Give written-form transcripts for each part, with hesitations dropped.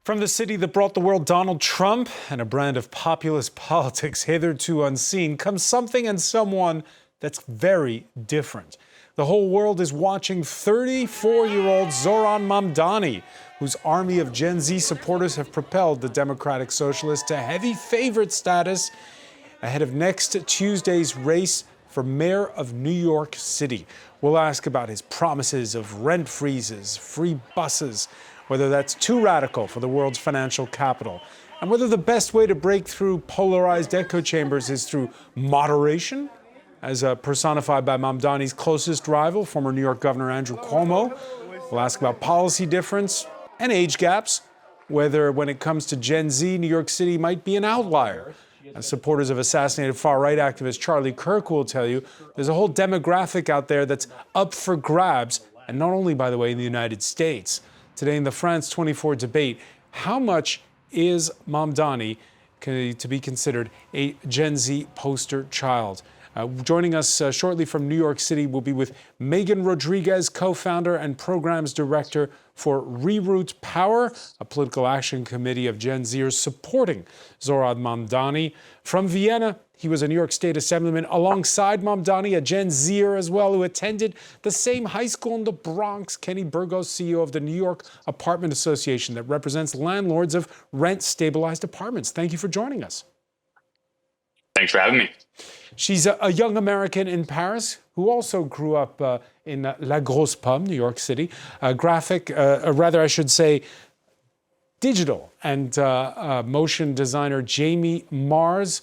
From the city that brought the world Donald Trump and a brand of populist politics hitherto unseen comes something and someone that's very different. The whole world is watching 34-year-old Zohran Mamdani, whose army of Gen Z supporters have propelled the Democratic Socialist to heavy favorite status ahead of next Tuesday's race for mayor of New York City. We'll ask about his promises of rent freezes, free buses, whether that's too radical for the world's financial capital, and whether the best way to break through polarized echo chambers is through moderation, as personified by Mamdani's closest rival, former New York Governor Andrew Cuomo. We'll ask about policy difference and age gaps, whether when it comes to Gen Z, New York City might be an outlier. As supporters of assassinated far-right activist Charlie Kirk will tell you, there's a whole demographic out there that's up for grabs, and not only, by the way, in the United States. Today in the France 24 debate, how much is Mamdani to be considered a Gen Z poster child? Joining us shortly from New York City will be with Megan Rodriguez, co-founder and programs director for Reroute Power, a political action committee of Gen Zers supporting Zohran Mamdani. From Vienna, he was a New York State Assemblyman alongside Mamdani, a Gen Zer as well, who attended the same high school in the Bronx. Kenny Burgos, CEO of the New York Apartment Association that represents landlords of rent-stabilized apartments. Thank you for joining us. Thanks for having me. She's a young American in Paris who also grew up in La Grosse Pomme, New York City. I should say, digital and motion designer Jamie Mars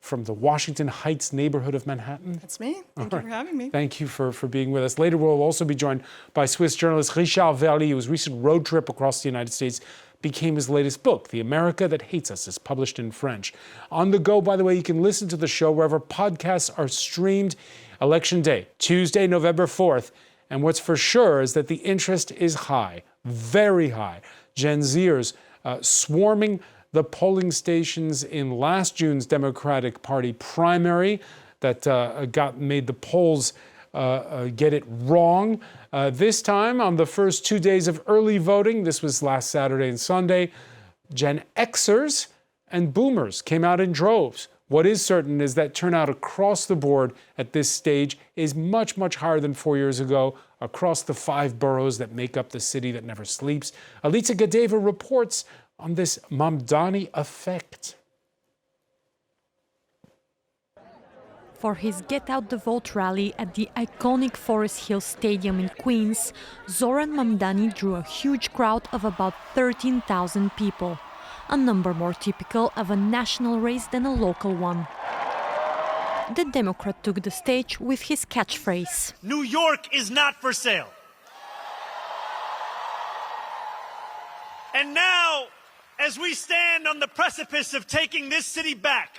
from the Washington Heights neighborhood of Manhattan. That's me. Thank you for having me. Thank you for being with us. Later, we'll also be joined by Swiss journalist Richard Verly, whose recent road trip across the United States became his latest book, The America That Hates Us, is published in French. On the go, by the way, you can listen to the show wherever podcasts are streamed. Election Day, Tuesday, November 4th. And what's for sure is that the interest is high, very high. Gen Zers swarming the polling stations in last June's Democratic Party primary that made the polls get it wrong. This time, on the first 2 days of early voting, this was last Saturday and Sunday, Gen Xers and Boomers came out in droves. What is certain is that turnout across the board at this stage is much, much higher than 4 years ago across the 5 boroughs that make up the city that never sleeps. Alita Gadeva reports on this Mamdani effect. For his Get Out the Vote rally at the iconic Forest Hill Stadium in Queens, Zohran Mamdani drew a huge crowd of about 13,000 people, a number more typical of a national race than a local one. The Democrat took the stage with his catchphrase. New York is not for sale. And now, as we stand on the precipice of taking this city back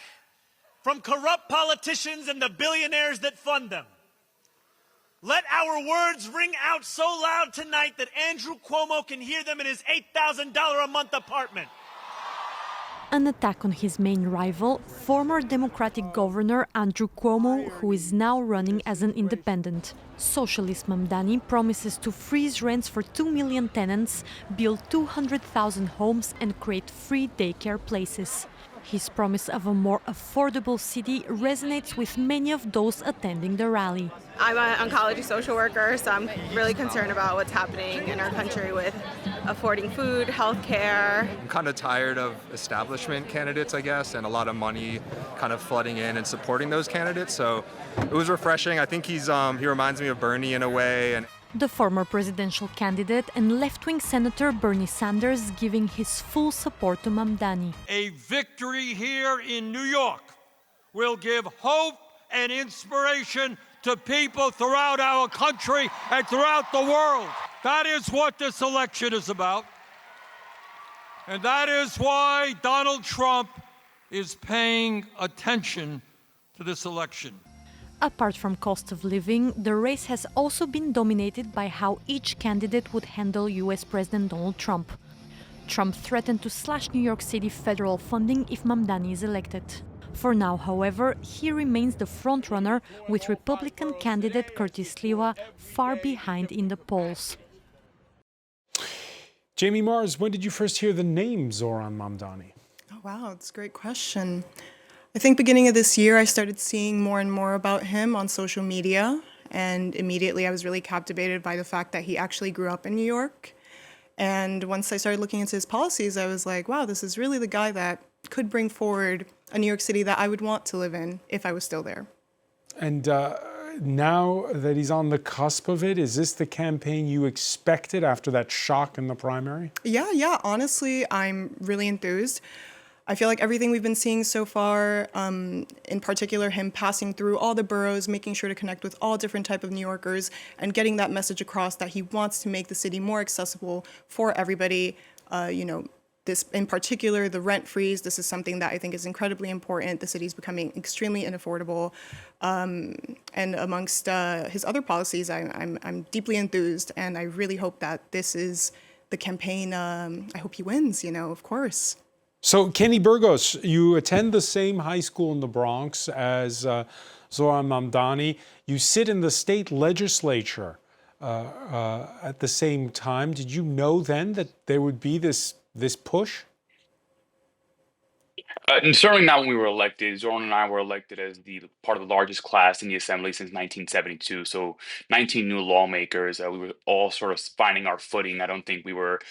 from corrupt politicians and the billionaires that fund them, let our words ring out so loud tonight that Andrew Cuomo can hear them in his $8,000 a month apartment. An attack on his main rival, former Democratic Governor Andrew Cuomo, who is now running as an independent. Socialist Mamdani promises to freeze rents for 2 million tenants, build 200,000 homes and create free daycare places. His promise of a more affordable city resonates with many of those attending the rally. I'm an oncology social worker, so I'm really concerned about what's happening in our country with affording food, health care. I'm kind of tired of establishment candidates, I guess, and a lot of money kind of flooding in and supporting those candidates. So it was refreshing. I think he reminds me of Bernie in a way. And the former presidential candidate and left-wing Senator Bernie Sanders giving his full support to Mamdani. A victory here in New York will give hope and inspiration to people throughout our country and throughout the world. That is what this election is about. And that is why Donald Trump is paying attention to this election. Apart from cost of living, the race has also been dominated by how each candidate would handle US President Donald Trump. Trump threatened to slash New York City federal funding if Mamdani is elected. For now, however, he remains the frontrunner, with Republican candidate Curtis Sliwa far behind in the polls. Jamie Mars, when did you first hear the name Zohran Mamdani? Oh, wow, that's a great question. I think beginning of this year, I started seeing more and more about him on social media. And immediately I was really captivated by the fact that he actually grew up in New York. And once I started looking into his policies, I was like, wow, this is really the guy that could bring forward a New York City that I would want to live in if I was still there. And now that he's on the cusp of it, is this the campaign you expected after that shock in the primary? Yeah, honestly, I'm really enthused. I feel like everything we've been seeing so far, in particular him passing through all the boroughs, making sure to connect with all different type of New Yorkers and getting that message across that he wants to make the city more accessible for everybody. This in particular, the rent freeze, this is something that I think is incredibly important. The city's becoming extremely unaffordable. And amongst his other policies, I'm deeply enthused, and I really hope that this is the campaign. I hope he wins, of course. So, Kenny Burgos, you attend the same high school in the Bronx as Zohran Mamdani. You sit in the state legislature at the same time. Did you know then that there would be this push? And certainly not when we were elected. Zoran and I were elected as the part of the largest class in the assembly since 1972. So 19 new lawmakers. We were all sort of finding our footing. I don't think we were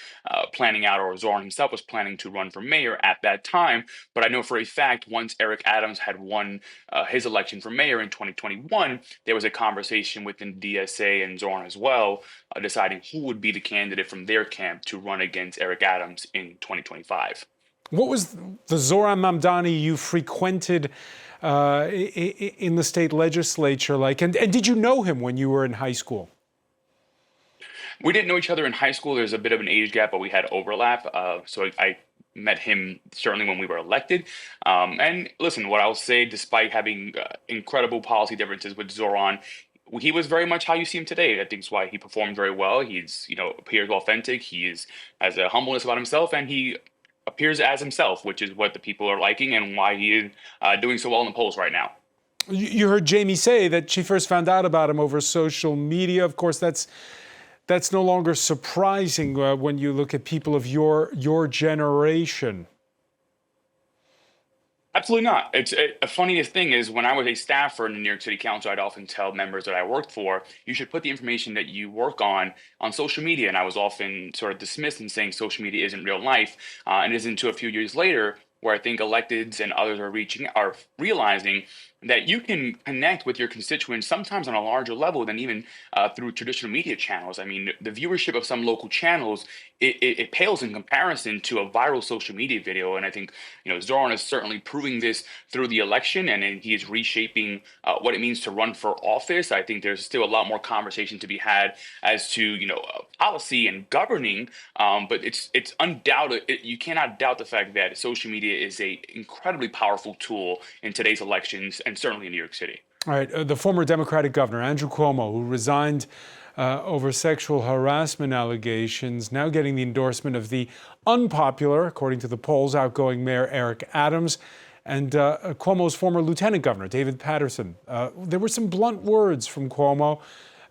planning out, or Zoran himself was planning to run for mayor at that time. But I know for a fact, once Eric Adams had won his election for mayor in 2021, there was a conversation within DSA and Zoran as well, deciding who would be the candidate from their camp to run against Eric Adams in 2025. What was the Zohran Mamdani you frequented in the state legislature like? And did you know him when you were in high school? We didn't know each other in high school. There's a bit of an age gap, but we had overlap. So I met him certainly when we were elected. And listen, what I'll say, despite having incredible policy differences with Zoran, he was very much how you see him today. I think it's why he performed very well. He's, appears authentic. He has a humbleness about himself, and he appears as himself, which is what the people are liking and why he is doing so well in the polls right now. You heard Jamie say that she first found out about him over social media. Of course, that's no longer surprising when you look at people of your generation. Absolutely not. The funniest thing is when I was a staffer in the New York City Council, I'd often tell members that I worked for, you should put the information that you work on social media. And I was often sort of dismissed and saying social media isn't real life. And it isn't until a few years later where I think electeds and others are realizing that you can connect with your constituents sometimes on a larger level than even through traditional media channels. I mean, the viewership of some local channels, it pales in comparison to a viral social media video. And I think, Zoran is certainly proving this through the election, and he is reshaping what it means to run for office. I think there's still a lot more conversation to be had as to, policy and governing. But it's undoubted. You cannot doubt the fact that social media is a incredibly powerful tool in today's elections, and certainly in New York City. All right, the former Democratic governor, Andrew Cuomo, who resigned over sexual harassment allegations, now getting the endorsement of the unpopular, according to the polls, outgoing Mayor Eric Adams, and Cuomo's former lieutenant governor, David Paterson. There were some blunt words from Cuomo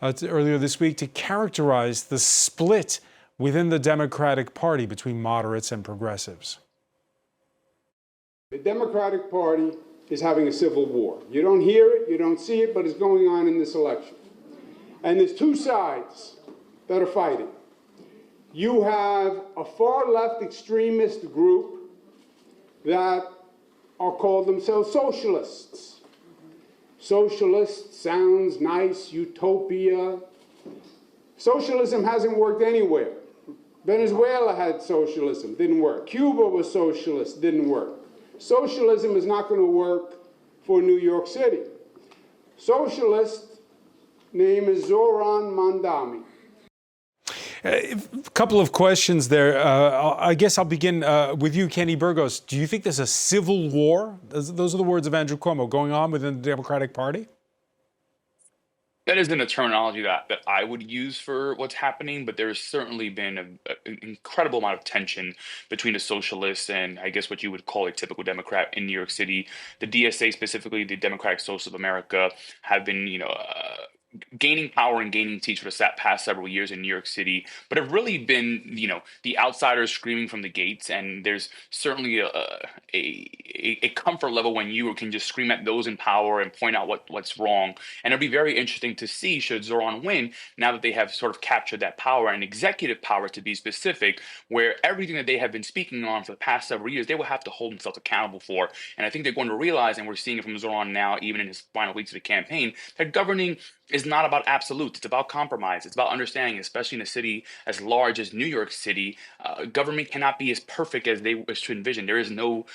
earlier this week to characterize the split within the Democratic Party between moderates and progressives. The Democratic Party is having a civil war. You don't hear it, you don't see it, but it's going on in this election. And there's two sides that are fighting. You have a far-left extremist group that are called themselves socialists. Socialist sounds nice, utopia. Socialism hasn't worked anywhere. Venezuela had socialism, didn't work. Cuba was socialist, didn't work. Socialism is not going to work for New York City. Socialist name is Zohran Mamdani. A couple of questions there. I guess I'll begin with you, Kenny Burgos. Do you think there's a civil war? Those are the words of Andrew Cuomo going on within the Democratic Party? That isn't a terminology that I would use for what's happening, but there's certainly been an incredible amount of tension between the socialists and I guess what you would call a typical Democrat in New York City. The DSA, specifically the Democratic Socialist of America, have been, gaining power and gaining seats for the past several years in New York City, but have really been, the outsiders screaming from the gates. And there's certainly a comfort level when you can just scream at those in power and point out what's wrong. And it'll be very interesting to see, should Zohran win, now that they have sort of captured that power and executive power, to be specific, where everything that they have been speaking on for the past several years, they will have to hold themselves accountable for. And I think they're going to realize, and we're seeing it from Zohran now, even in his final weeks of the campaign, that governing is not about absolutes. It's about compromise. It's about understanding, especially in a city as large as New York City, government cannot be as perfect as they wish to envision. There is no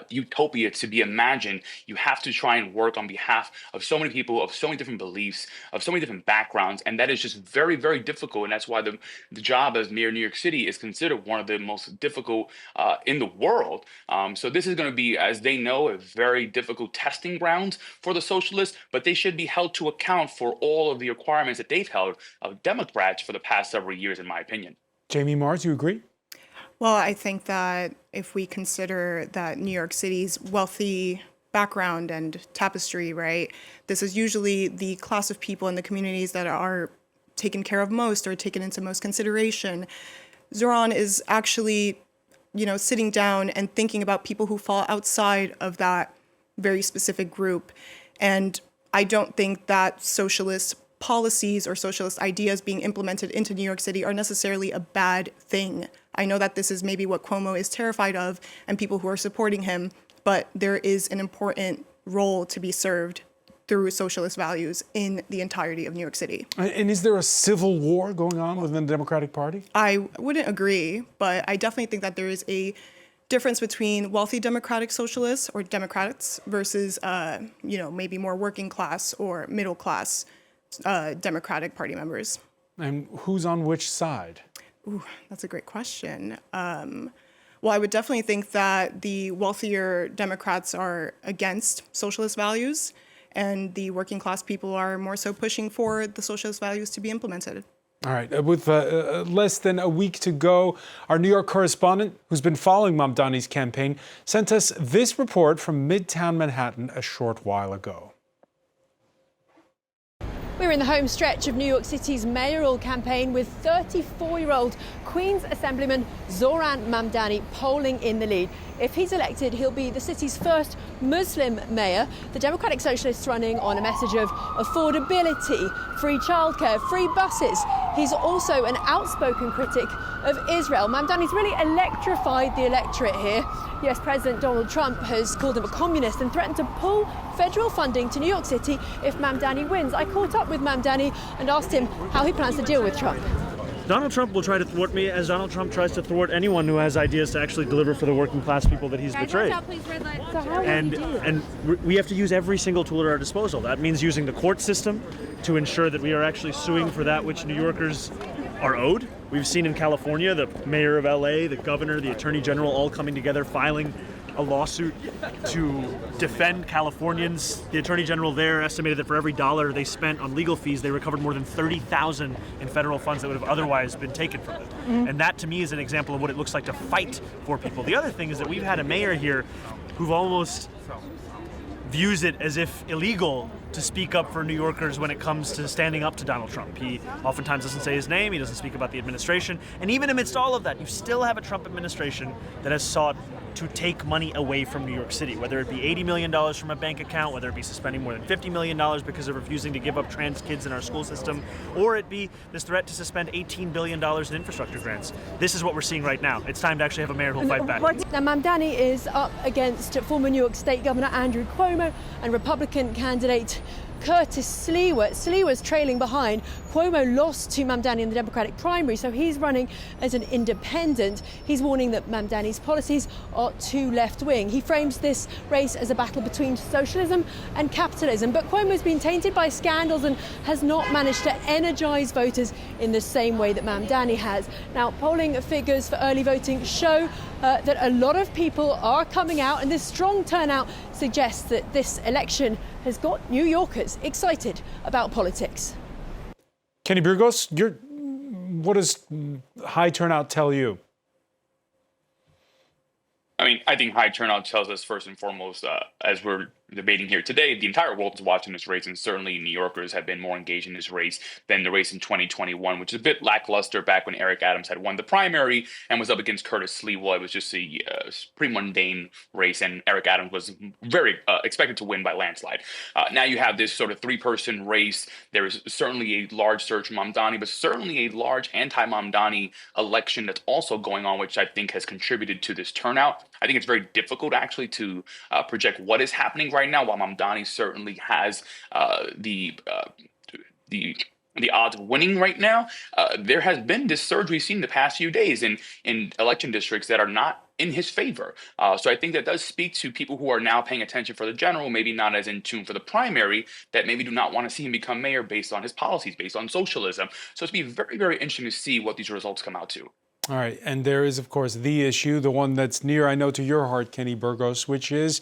utopia to be imagined. You have to try and work on behalf of so many people, of so many different beliefs, of so many different backgrounds, and that is just very, very difficult. And that's why the job as mayor of New York City is considered one of the most difficult in the world. So this is going to be, as they know, a very difficult testing ground for the socialists, but they should be held to account for all of the requirements that they've held of Democrats for the past several years, in my opinion. Jamie Mars, you agree? Well, I think that if we consider that New York City's wealthy background and tapestry, right, this is usually the class of people in the communities that are taken care of most or taken into most consideration. Zohran is actually, sitting down and thinking about people who fall outside of that very specific group. And I don't think that socialist policies or socialist ideas being implemented into New York City are necessarily a bad thing. I know that this is maybe what Cuomo is terrified of and people who are supporting him, but there is an important role to be served through socialist values in the entirety of New York City. And is there a civil war going on within the Democratic Party? I wouldn't agree, but I definitely think that there is a difference between wealthy democratic socialists or Democrats versus, maybe more working class or middle class Democratic Party members. And who's on which side? Ooh, that's a great question. Well, I would definitely think that the wealthier Democrats are against socialist values, and the working class people are more so pushing for the socialist values to be implemented. All right, with less than a week to go, our New York correspondent, who's been following Mamdani's campaign, sent us this report from Midtown Manhattan a short while ago. We're in the home stretch of New York City's mayoral campaign with 34-year-old Queens Assemblyman Zohran Mamdani polling in the lead. If he's elected, he'll be the city's first Muslim mayor. The Democratic Socialists running on a message of affordability, free childcare, free buses. He's also an outspoken critic of Israel. Mamdani's really electrified the electorate here. US President Donald Trump has called him a communist and threatened to pull federal funding to New York City if Mamdani wins. I caught up with Mamdani and asked him how he plans to deal with Trump. Donald Trump will try to thwart me as Donald Trump tries to thwart anyone who has ideas to actually deliver for the working class people that he's betrayed. And we have to use every single tool at our disposal. That means using the court system to ensure that we are actually suing for that which New Yorkers are owed. We've seen in California, the mayor of LA, the governor, the attorney general all coming together, filing a lawsuit to defend Californians. The attorney general there estimated that for every dollar they spent on legal fees, they recovered more than $30,000 in federal funds that would have otherwise been taken from them. Mm-hmm. And that, to me, is an example of what it looks like to fight for people. The other thing is that we've had a mayor here who almost views it as if illegal to speak up for New Yorkers when it comes to standing up to Donald Trump. He oftentimes doesn't say his name, he doesn't speak about the administration, and even amidst all of that, you still have a Trump administration that has sought to take money away from New York City, whether it be $80 million from a bank account, whether it be suspending more than $50 million because of refusing to give up trans kids in our school system, or it be this threat to suspend $18 billion in infrastructure grants. This is what we're seeing right now. It's time to actually have a mayor who'll fight back. Now, Mamdani is up against former New York State Governor Andrew Cuomo and Republican candidate Curtis Sliwa. Sliwa's trailing behind. Cuomo lost to Mamdani in the Democratic primary, so he's running as an independent. He's warning that Mamdani's policies are too left-wing. He frames this race as a battle between socialism and capitalism, but Cuomo's been tainted by scandals and has not managed to energize voters in the same way that Mamdani has. Now, polling figures for early voting show that a lot of people are coming out, and this strong turnout suggests that this election has got New Yorkers excited about politics. Kenny Burgos, what does high turnout tell you? I mean, I think high turnout tells us first and foremost, as we're debating here today, the entire world is watching this race, and certainly New Yorkers have been more engaged in this race than the race in 2021, which is a bit lackluster back when Eric Adams had won the primary and was up against Curtis Lee. Well, it was just a pretty mundane race, and Eric Adams was very expected to win by landslide. Now you have this sort of three-person race. There is certainly a large surge from Mamdani, but certainly a large anti-Mamdani election that's also going on, which I think has contributed to this turnout. I think it's very difficult actually to project what is happening right now. While Mamdani certainly has the odds of winning right now, there has been this surge we've seen the past few days in election districts that are not in his favor. So I think that does speak to people who are now paying attention for the general, maybe not as in tune for the primary, that maybe do not want to see him become mayor based on his policies, based on socialism. So it's be very, very interesting to see what these results come out to. All right, and there is, of course, the issue, the one that's near, I know, to your heart, Kenny Burgos, which is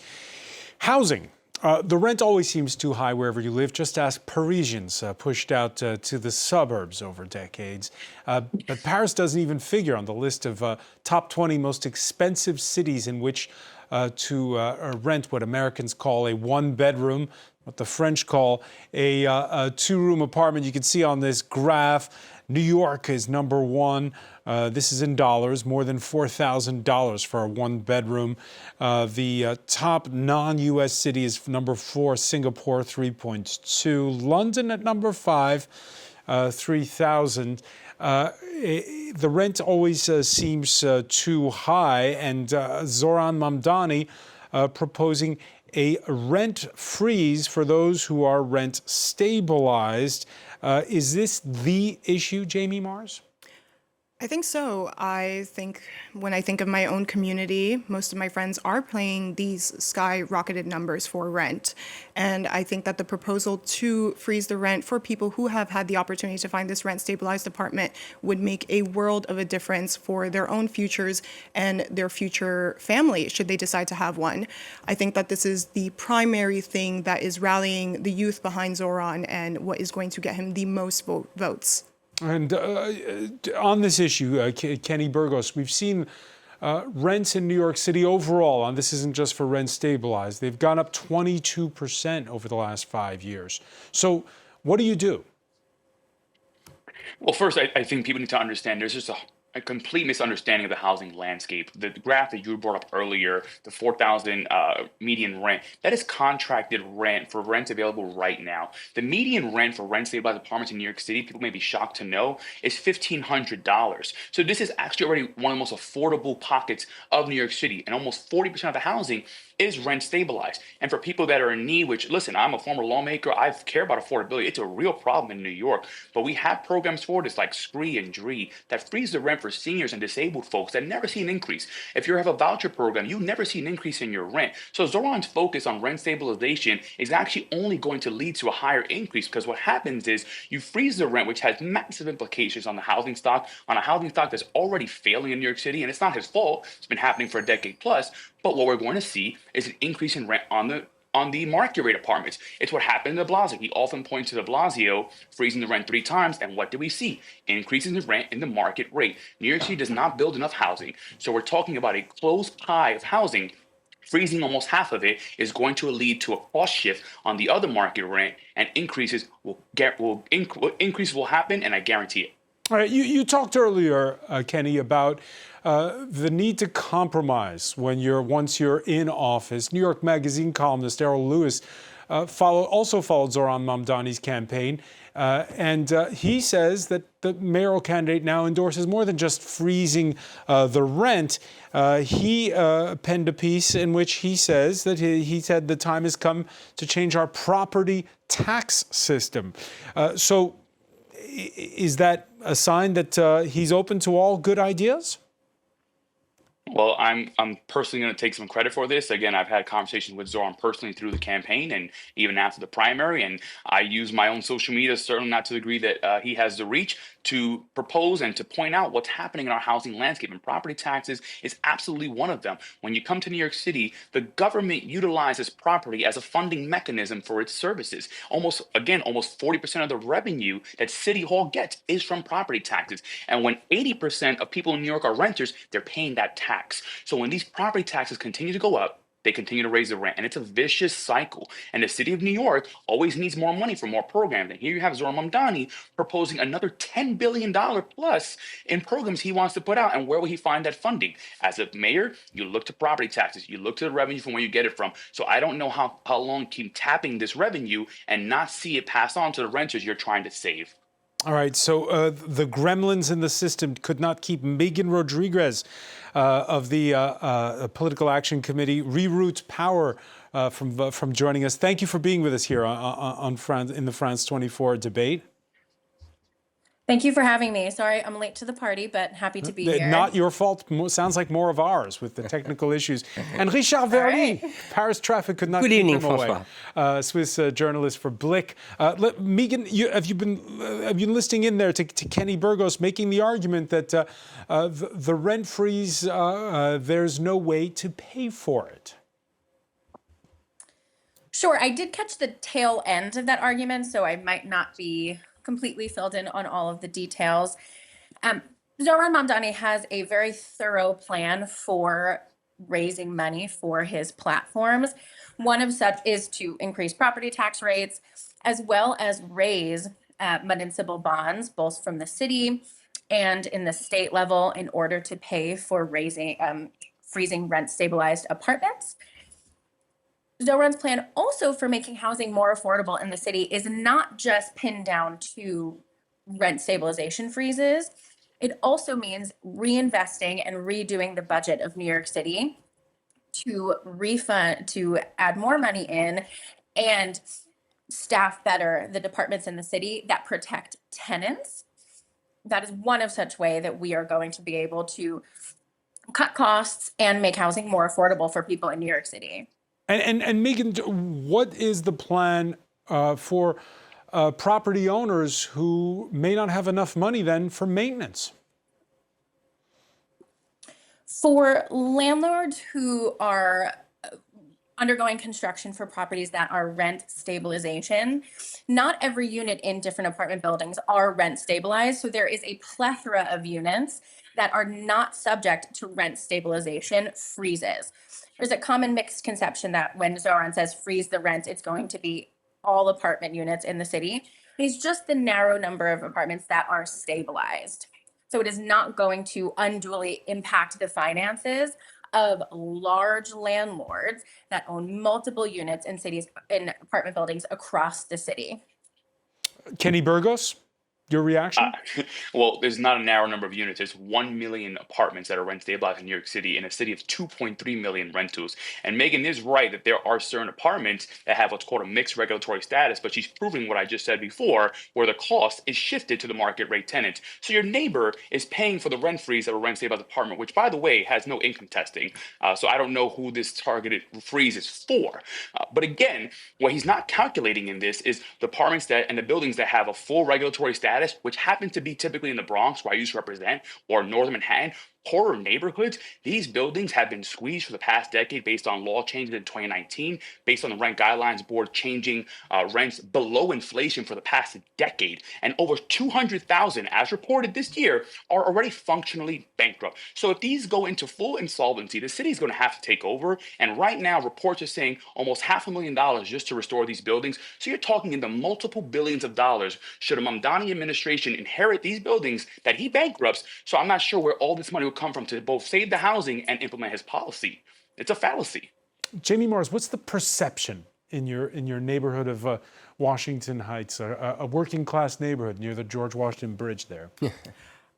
housing. The rent always seems too high wherever you live. Just ask Parisians pushed out to the suburbs over decades. But Paris doesn't even figure on the list of top 20 most expensive cities in which to rent what Americans call a one-bedroom, what the French call a two-room apartment. You can see on this graph, New York is number one. This is in dollars, more than $4,000 for a one-bedroom. The top non-U.S. city is number 4, Singapore, 3.2. London at number 5, 3,000. The rent always seems too high, and Zohran Mamdani proposing a rent freeze for those who are rent stabilized. Is this the issue, Jamie Mars? I think so. I think when I think of my own community, most of my friends are paying these skyrocketed numbers for rent. And I think that the proposal to freeze the rent for people who have had the opportunity to find this rent stabilized apartment would make a world of a difference for their own futures and their future family, should they decide to have one. I think that this is the primary thing that is rallying the youth behind Zohran and what is going to get him the most votes. And on this issue, Kenny Burgos, we've seen rents in New York City overall, and this isn't just for rent stabilized, they've gone up 22% over the last 5 years. So what do you do? Well, first, I think people need to understand there's just a complete misunderstanding of the housing landscape. The graph that you brought up earlier, the 4,000 median rent, that is contracted rent for rent available right now. The median rent for rent stabilized apartments in New York City, people may be shocked to know, is $1,500. So this is actually already one of the most affordable pockets of New York City, and almost 40% of the housing is rent stabilized. And for people that are in need, which, listen, I'm a former lawmaker, I care about affordability. It's a real problem in New York, but we have programs for this like SCREE and DREE that freeze the rent for seniors and disabled folks that never see an increase. If you have a voucher program, you never see an increase in your rent. So Zohran's focus on rent stabilization is actually only going to lead to a higher increase, because what happens is you freeze the rent, which has massive implications on the housing stock, on a housing stock that's already failing in New York City, and it's not his fault. It's been happening for a decade plus. But what we're going to see is an increase in rent on the market rate apartments. It's what happened in de Blasio. He often points to de Blasio freezing the rent 3 times, and what do we see? Increases in rent in the market rate. New York City does not build enough housing, so we're talking about a closed pie of housing. Freezing almost half of it is going to lead to a cost shift on the other market rent, and increases will happen, and I guarantee it. All right, you talked earlier, Kenny, about the need to compromise once you're in office. New York Magazine columnist Errol Lewis also followed Zohran Mamdani's campaign, and he says that the mayoral candidate now endorses more than just freezing the rent. He penned a piece in which he says that he said the time has come to change our property tax system. So is that a sign that he's open to all good ideas? Well, I'm personally going to take some credit for this. Again, I've had conversations with Zohran personally through the campaign and even after the primary, and I use my own social media, certainly not to the degree that he has the reach, to propose and to point out what's happening in our housing landscape, and property taxes is absolutely one of them. When you come to New York City, the government utilizes property as a funding mechanism for its services. Almost 40% of the revenue that City Hall gets is from property taxes. And when 80% of people in New York are renters, they're paying that tax. So when these property taxes continue to go up, they continue to raise the rent. And it's a vicious cycle. And the city of New York always needs more money for more programs. And here you have Zohran Mamdani proposing another $10 billion plus in programs he wants to put out. And where will he find that funding? As a mayor, you look to property taxes, you look to the revenue from where you get it from. So I don't know how long keep tapping this revenue and not see it pass on to the renters you're trying to save. All right, so the gremlins in the system could not keep Megan Rodriguez of the Political Action Committee, Reroute Power, from joining us. Thank you for being with us here on France, in the France 24 debate. Thank you for having me. Sorry, I'm late to the party, but happy to be here. Not your fault. Sounds like more of ours with the technical issues. And Richard Verly, Paris traffic could not keep him away. Swiss journalist for Blick. Megan, have you been listening in there to Kenny Burgos making the argument that the rent freeze, there's no way to pay for it? Sure, I did catch the tail end of that argument, so I might not be completely filled in on all of the details. Zohran Mamdani has a very thorough plan for raising money for his platforms. One of such is to increase property tax rates, as well as raise municipal bonds, both from the city and in the state level, in order to pay for freezing rent-stabilized apartments. Zohran's plan also for making housing more affordable in the city is not just pinned down to rent stabilization freezes. It also means reinvesting and redoing the budget of New York City to add more money in and staff better the departments in the city that protect tenants. That is one of such way that we are going to be able to cut costs and make housing more affordable for people in New York City. And Megan, what is the plan for property owners who may not have enough money then for maintenance? For landlords who are undergoing construction for properties that are rent stabilization, not every unit in different apartment buildings are rent stabilized. So there is a plethora of units that are not subject to rent stabilization freezes. There's a common misconception that when Zohran says freeze the rent, it's going to be all apartment units in the city. It's just the narrow number of apartments that are stabilized. So it is not going to unduly impact the finances of large landlords that own multiple units in apartment buildings across the city. Kenny Burgos, your reaction? Well, there's not a narrow number of units. There's 1 million apartments that are rent stabilized in New York City, in a city of 2.3 million rentals. And Megan is right that there are certain apartments that have what's called a mixed regulatory status, but she's proving what I just said before, where the cost is shifted to the market rate tenant. So your neighbor is paying for the rent freeze of a rent stabilized apartment, which, by the way, has no income testing. So I don't know who this targeted freeze is for. But again, what he's not calculating in this is the apartments and the buildings that have a full regulatory status, which happens to be typically in the Bronx, where I used to represent, or northern Manhattan, poorer neighborhoods. These buildings have been squeezed for the past decade based on law changes in 2019, based on the Rent Guidelines Board changing rents below inflation for the past decade. And over 200,000, as reported this year, are already functionally bankrupt. So if these go into full insolvency, the city's going to have to take over. And right now, reports are saying almost $500,000 just to restore these buildings. So you're talking in the multiple billions of dollars should a Mamdani administration inherit these buildings that he bankrupts. So I'm not sure where all this money will come from to both save the housing and implement his policy. It's a fallacy. Jamie Morris, what's the perception in your neighborhood of Washington Heights, a working class neighborhood near the George Washington Bridge there?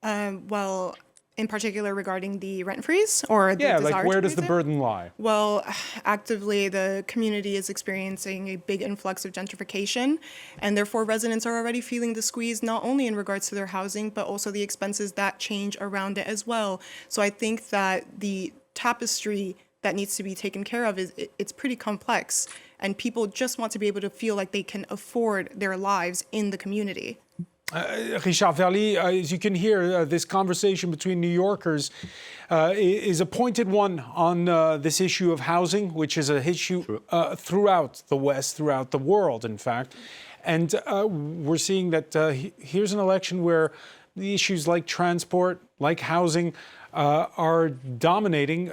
Well, in particular regarding the rent freeze or the desire like where to does the freeze it? burden lie? Well, actively, the community is experiencing a big influx of gentrification, and therefore residents are already feeling the squeeze, not only in regards to their housing, but also the expenses that change around it as well. So I think that the tapestry that needs to be taken care of it's pretty complex, and people just want to be able to feel like they can afford their lives in the community. Richard Verly, as you can hear, this conversation between New Yorkers is a pointed one on this issue of housing, which is an issue throughout the West, throughout the world, in fact. And we're seeing that here's an election where the issues like transport, like housing, are dominating,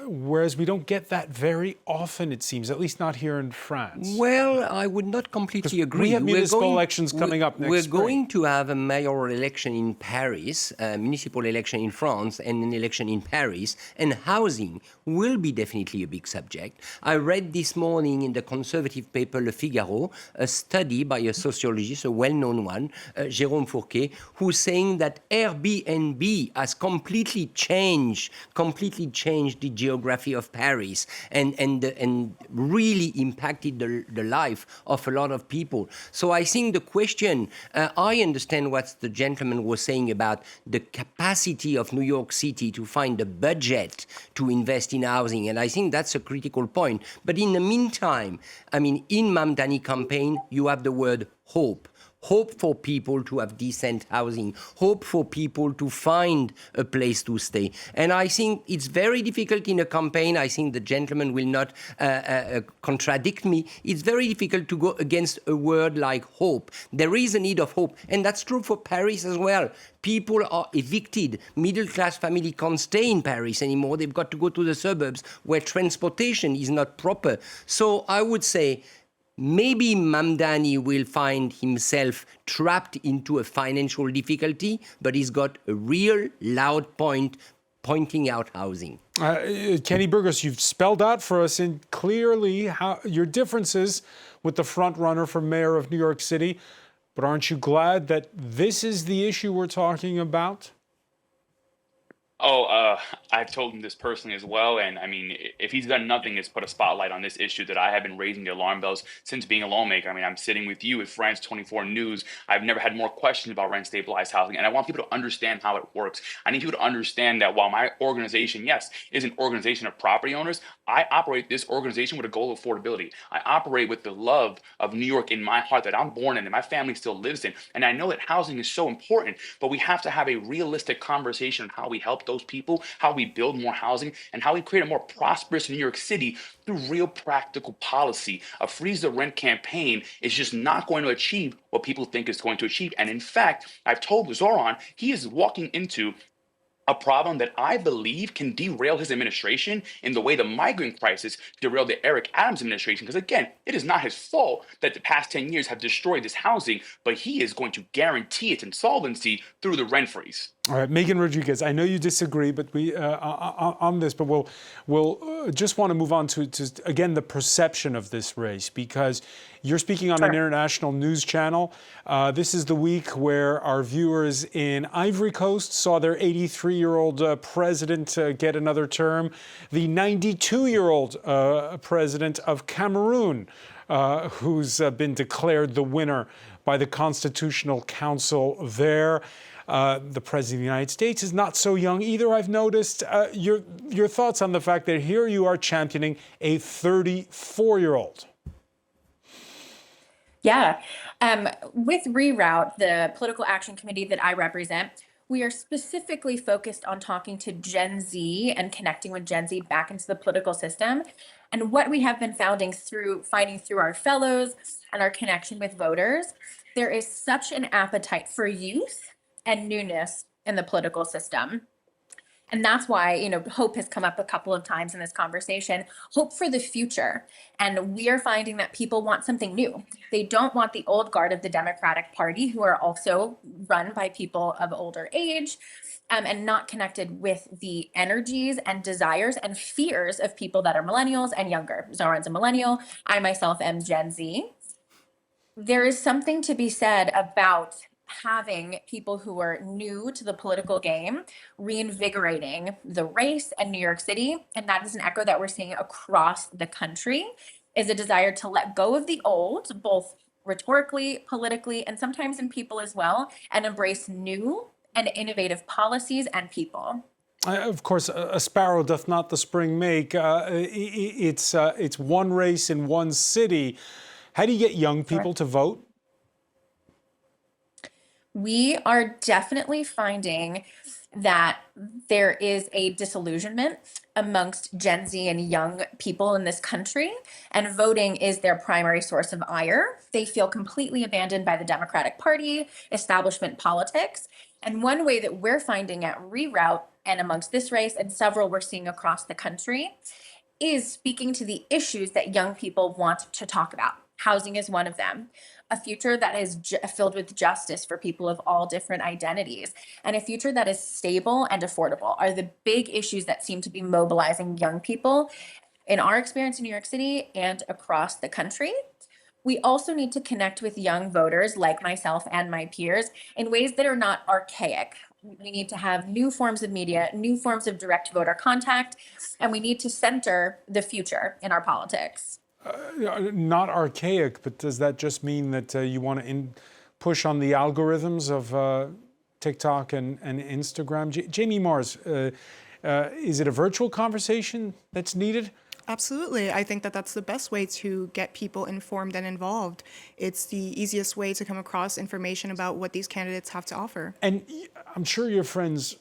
whereas we don't get that very often, it seems, at least not here in France. Well, I would not completely agree. We have municipal elections coming up next spring. We're going to have a mayoral election in Paris, a municipal election in France, and an election in Paris, and housing will be definitely a big subject. I read this morning in the conservative paper Le Figaro a study by a sociologist, a well-known one, Jérôme Fourquet, who's saying that Airbnb has completely changed the geography of Paris and really impacted the life of a lot of people. So I think the question, I understand what the gentleman was saying about the capacity of New York City to find the budget to invest in housing, and I think that's a critical point. But in the meantime, I mean, in Mamdani campaign, you have the word hope. Hope for people to have decent housing, hope for people to find a place to stay. And I think it's very difficult in a campaign. I think the gentleman will not contradict me. It's very difficult to go against a word like hope. There is a need of hope. And that's true for Paris as well. People are evicted. Middle-class family can't stay in Paris anymore. They've got to go to the suburbs where transportation is not proper. So I would say, maybe Mamdani will find himself trapped into a financial difficulty, but he's got a real loud point pointing out housing. Kenny Burgos, you've spelled out for us clearly how your differences with the front runner for mayor of New York City, but aren't you glad that this is the issue we're talking about? I've told him this personally as well. And I mean, if he's done nothing, it's put a spotlight on this issue that I have been raising the alarm bells since being a lawmaker. I mean, I'm sitting with you at France 24 News. I've never had more questions about rent stabilized housing. And I want people to understand how it works. I need people to understand that while my organization, yes, is an organization of property owners, I operate this organization with a goal of affordability. I operate with the love of New York in my heart that I'm born in and my family still lives in. And I know that housing is so important, but we have to have a realistic conversation on how we help those people, how we build more housing, and how we create a more prosperous New York City through real practical policy. A freeze the rent campaign is just not going to achieve what people think it's going to achieve. And in fact, I've told Zohran, he is walking into a problem that I believe can derail his administration in the way the migrant crisis derailed the Eric Adams administration. Because again, it is not his fault that the past 10 years have destroyed this housing, but he is going to guarantee its insolvency through the rent freeze. All right, Megan Rodriguez, I know you disagree, but we on this, but we'll just want to move on to again the perception of this race, because you're speaking on an international news channel. This is the week where our viewers in Ivory Coast saw their 83-year-old president get another term. The 92-year-old president of Cameroon, who's been declared the winner by the Constitutional Council there. The President of the United States is not so young either, I've noticed. Your thoughts on the fact that here you are championing a 34-year-old? Yeah. With Reroute, the political action committee that I represent, we are specifically focused on talking to Gen Z and connecting with Gen Z back into the political system. And what we have been finding through our fellows and our connection with voters, there is such an appetite for youth and newness in the political system. And that's why, hope has come up a couple of times in this conversation, hope for the future. And we are finding that people want something new. They don't want the old guard of the Democratic Party, who are also run by people of older age, and not connected with the energies and desires and fears of people that are millennials and younger. Zohran's a millennial. I myself am Gen Z. There is something to be said about having people who are new to the political game reinvigorating the race in New York City, and that is an echo that we're seeing across the country, is a desire to let go of the old, both rhetorically, politically, and sometimes in people as well, and embrace new and innovative policies and people. Of course, a sparrow doth not the spring make. It's one race in one city. How do you get young people to vote? We are definitely finding that there is a disillusionment amongst Gen Z and young people in this country, and voting is their primary source of ire. They feel completely abandoned by the Democratic Party, establishment politics. And one way that we're finding at Reroute and amongst this race and several we're seeing across the country, is speaking to the issues that young people want to talk about. Housing is one of them. A future that is filled with justice for people of all different identities, and a future that is stable and affordable are the big issues that seem to be mobilizing young people in our experience in New York City and across the country. We also need to connect with young voters like myself and my peers in ways that are not archaic. We need to have new forms of media, new forms of direct voter contact, and we need to center the future in our politics. Not archaic, but does that just mean that you want to push on the algorithms of TikTok and Instagram? Jamie Mars, is it a virtual conversation that's needed? Absolutely. I think that that's the best way to get people informed and involved. It's the easiest way to come across information about what these candidates have to offer. And I'm sure your friends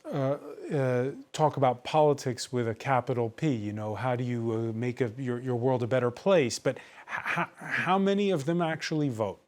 talk about politics with a capital P. You know, how do you make your world a better place? But how many of them actually vote?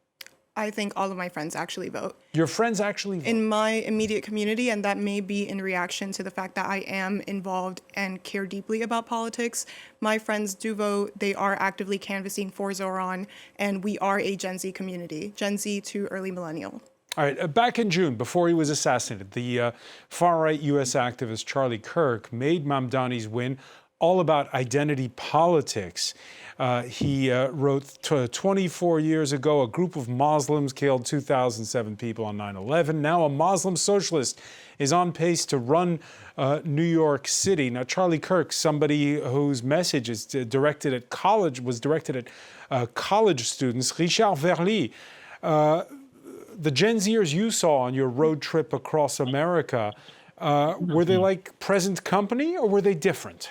I think all of my friends actually vote. Your friends actually vote? In my immediate community, and that may be in reaction to the fact that I am involved and care deeply about politics. My friends do vote. They are actively canvassing for Zohran, and we are a Gen Z community, Gen Z to early millennial. All right, back in June, before he was assassinated, the far-right U.S. activist Charlie Kirk made Mamdani's win all about identity politics. He wrote 24 years ago, a group of Muslims killed 2,007 people on 9/11. Now a Muslim socialist is on pace to run New York City. Now, Charlie Kirk, somebody whose message is directed at college students, Richard Verly, the Gen Zers you saw on your road trip across America, were they like present company or were they different?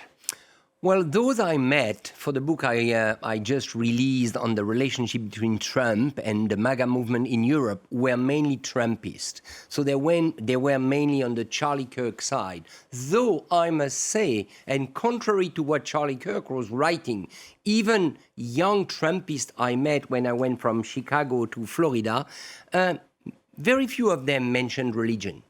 Well, those I met for the book I just released on the relationship between Trump and the MAGA movement in Europe were mainly Trumpist. So they were mainly on the Charlie Kirk side. Though I must say, and contrary to what Charlie Kirk was writing, even young Trumpists I met when I went from Chicago to Florida, very few of them mentioned religion.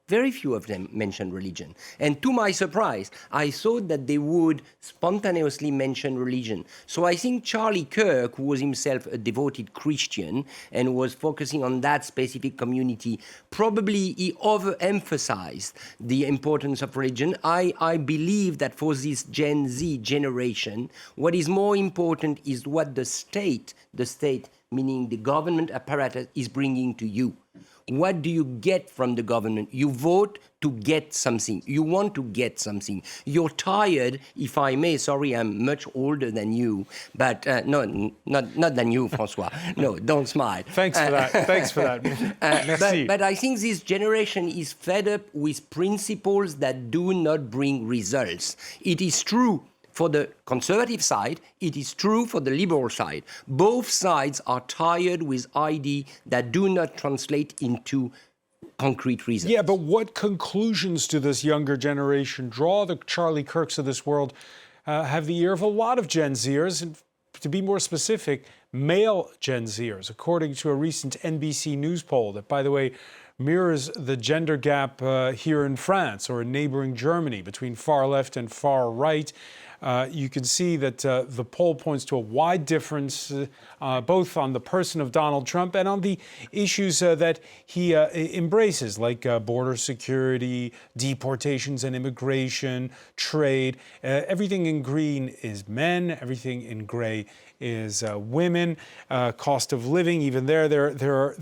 Very few of them mentioned religion. And to my surprise, I thought that they would spontaneously mention religion. So I think Charlie Kirk, who was himself a devoted Christian and was focusing on that specific community, probably he overemphasized the importance of religion. I believe that for this Gen Z generation, what is more important is what the state, meaning the government apparatus, is bringing to you. What do you get from the government? You vote to get something. You want to get something. You're tired, if I may. Sorry, I'm much older than you, but no, not than you, Francois. No, don't smile. Thanks for that. Thanks for that. Merci. But I think this generation is fed up with principles that do not bring results. It is true for the conservative side, it is true for the liberal side. Both sides are tired with ideas that do not translate into concrete results. Yeah, but what conclusions do this younger generation draw? The Charlie Kirks of this world have the ear of a lot of Gen Zers, and to be more specific, male Gen Zers, according to a recent NBC News poll that, by the way, mirrors the gender gap here in France or in neighboring Germany between far left and far right. You can see that the poll points to a wide difference both on the person of Donald Trump and on the issues that he embraces, like border security, deportations and immigration, trade. Everything in green is men, everything in gray is women, cost of living. Even there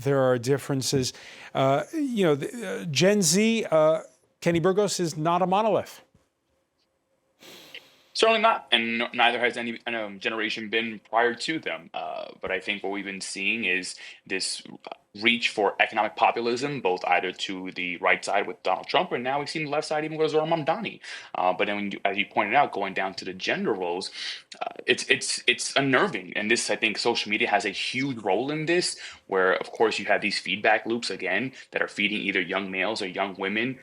are differences. Gen Z, Kenny Burgos, is not a monolith. Certainly not, and neither has any generation been prior to them. But I think what we've been seeing is this reach for economic populism, both either to the right side with Donald Trump, and now we've seen the left side even with Zohran Mamdani. But then, as you pointed out, going down to the gender roles, it's unnerving. And this, I think, social media has a huge role in this, where, of course, you have these feedback loops, again, that are feeding either young males or young women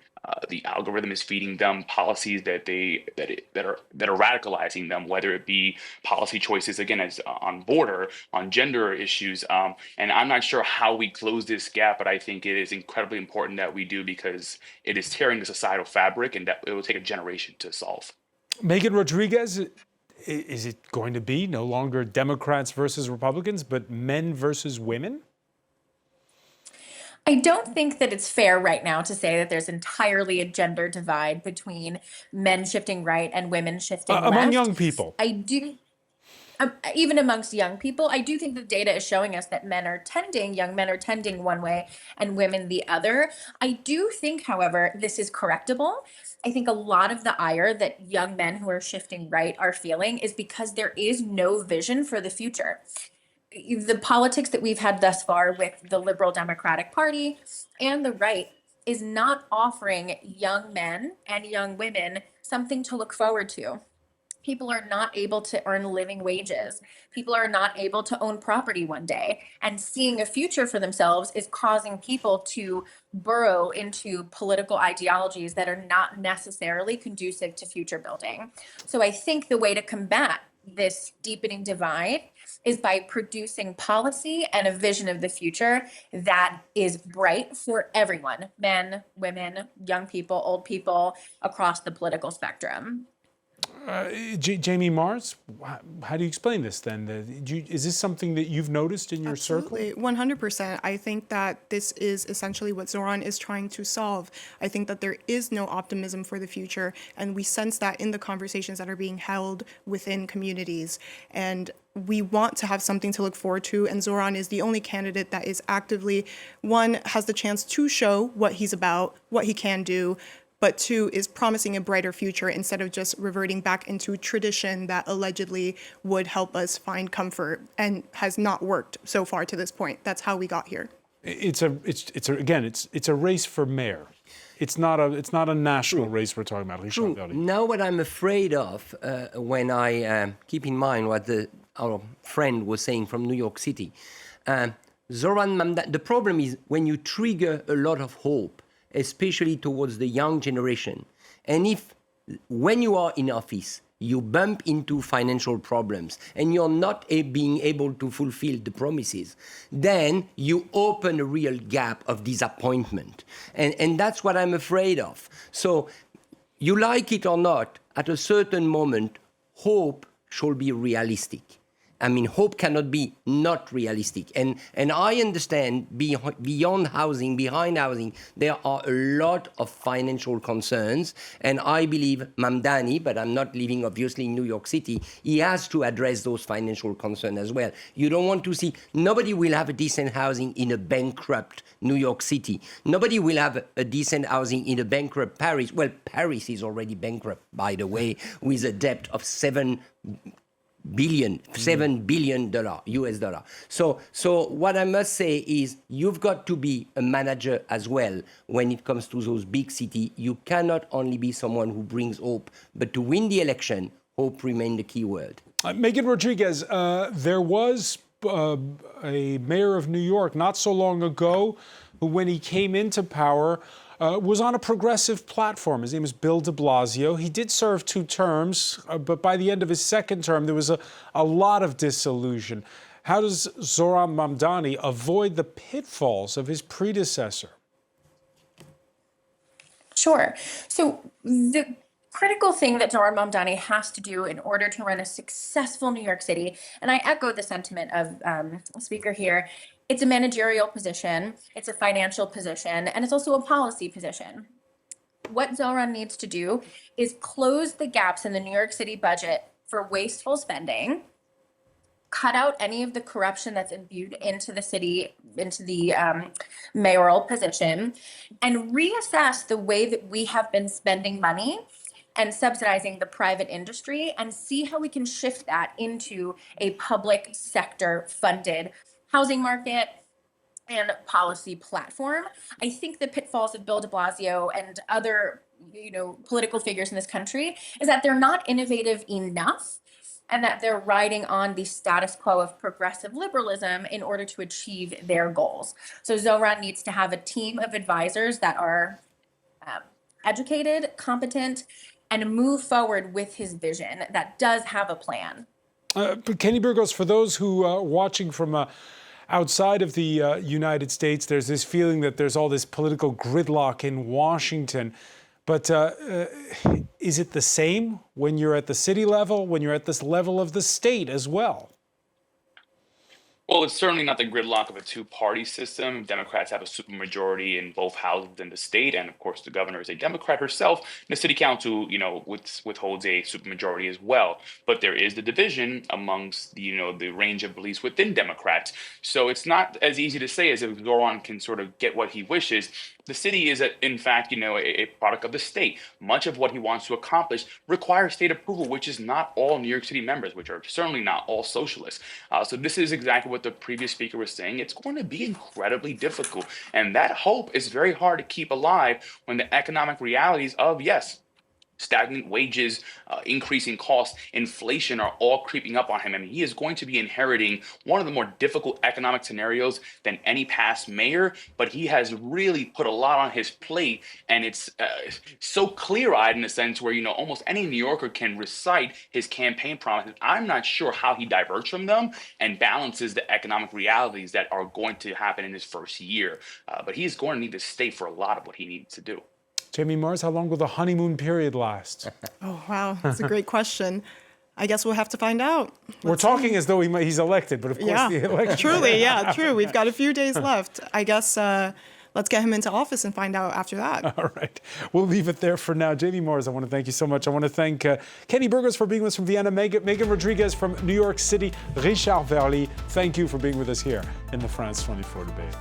the algorithm is feeding them policies that are radicalizing them, whether it be policy choices again as on border, on gender issues. And I'm not sure how we close this gap, but I think it is incredibly important that we do, because it is tearing the societal fabric, and that it will take a generation to solve. Megan Rodriguez, is it going to be no longer Democrats versus Republicans, but men versus women? I don't think that it's fair right now to say that there's entirely a gender divide between men shifting right and women shifting left. Among young people. I do, even amongst young people, I do think the data is showing us that young men are tending one way and women the other. I do think, however, this is correctable. I think a lot of the ire that young men who are shifting right are feeling is because there is no vision for the future. The politics that we've had thus far with the liberal Democratic Party and the right is not offering young men and young women something to look forward to. People are not able to earn living wages. People are not able to own property one day. And seeing a future for themselves is causing people to burrow into political ideologies that are not necessarily conducive to future building. So I think the way to combat this deepening divide is by producing policy and a vision of the future that is bright for everyone, men, women, young people, old people, across the political spectrum. Jamie Mars, how do you explain this then? Is this something that you've noticed in your circle? Absolutely, 100%. I think that this is essentially what Zohran is trying to solve. I think that there is no optimism for the future, and we sense that in the conversations that are being held within communities. And we want to have something to look forward to, and Zohran is the only candidate that is actively, one, has the chance to show what he's about, what he can do, but two, is promising a brighter future instead of just reverting back into tradition that allegedly would help us find comfort and has not worked so far to this point. That's how we got here. It's a race for mayor. It's not a national race we're talking about. True. Now, what I'm afraid of, when I keep in mind what our friend was saying from New York City, Zohran Mamdani, the problem is when you trigger a lot of hope, especially towards the young generation. And if, when you are in office, you bump into financial problems and you're not being able to fulfill the promises, then you open a real gap of disappointment. And that's what I'm afraid of. So you like it or not, at a certain moment, hope should be realistic. I mean, hope cannot be not realistic. And I understand beyond housing, behind housing, there are a lot of financial concerns. And I believe Mamdani, but I'm not living obviously in New York City, he has to address those financial concerns as well. You don't want to see, nobody will have a decent housing in a bankrupt New York City. Nobody will have a decent housing in a bankrupt Paris. Well, Paris is already bankrupt, by the way, with a debt of $7 billion US dollar. So what I must say is you've got to be a manager as well when it comes to those big cities. You cannot only be someone who brings hope, but to win the election, hope remains the key word. Megan Rodriguez, there was a mayor of New York not so long ago who, when he came into power, was on a progressive platform. His name is Bill de Blasio. He did serve 2 terms, but by the end of his second term, there was a lot of disillusion. How does Zohran Mamdani avoid the pitfalls of his predecessor? Sure. So the critical thing that Zohran Mamdani has to do in order to run a successful New York City, and I echo the sentiment of the speaker here, it's a managerial position, it's a financial position, and it's also a policy position. What Zohran needs to do is close the gaps in the New York City budget for wasteful spending, cut out any of the corruption that's imbued into the city, into the mayoral position, and reassess the way that we have been spending money and subsidizing the private industry, and see how we can shift that into a public sector funded housing market and policy platform. I think the pitfalls of Bill de Blasio and other, political figures in this country is that they're not innovative enough, and that they're riding on the status quo of progressive liberalism in order to achieve their goals. So Zohran needs to have a team of advisors that are educated, competent, and move forward with his vision that does have a plan. But Kenny Burgos, for those who are watching from outside of the United States, there's this feeling that there's all this political gridlock in Washington. But is it the same when you're at the city level, when you're at this level of the state as well? Well, it's certainly not the gridlock of a two-party system. Democrats have a supermajority in both houses in the state, and of course, the governor is a Democrat herself. And the city council, withholds a supermajority as well. But there is the division amongst the range of beliefs within Democrats. So it's not as easy to say as if Zohran can sort of get what he wishes. The city is, in fact, a product of the state. Much of what he wants to accomplish requires state approval, which is not all New York City members, which are certainly not all socialists. So this is exactly what the previous speaker was saying. It's going to be incredibly difficult. And that hope is very hard to keep alive when the economic realities of, yes, stagnant wages, increasing costs, inflation are all creeping up on him. I mean, he is going to be inheriting one of the more difficult economic scenarios than any past mayor, but he has really put a lot on his plate, and it's so clear-eyed in a sense where, almost any New Yorker can recite his campaign promises. I'm not sure how he diverts from them and balances the economic realities that are going to happen in his first year. But he's going to need to stay for a lot of what he needs to do. Jamie Mars, how long will the honeymoon period last? Oh, wow. That's a great question. I guess we'll have to find out. We're talking as though he's elected, but of course the election. Truly, yeah, true. We've got a few days left. I guess let's get him into office and find out after that. All right. We'll leave it there for now. Jamie Mars, I want to thank you so much. I want to thank Kenny Burgos for being with us from Vienna, Megan Rodriguez from New York City, Richard Verly. Thank you for being with us here in the France 24 debate.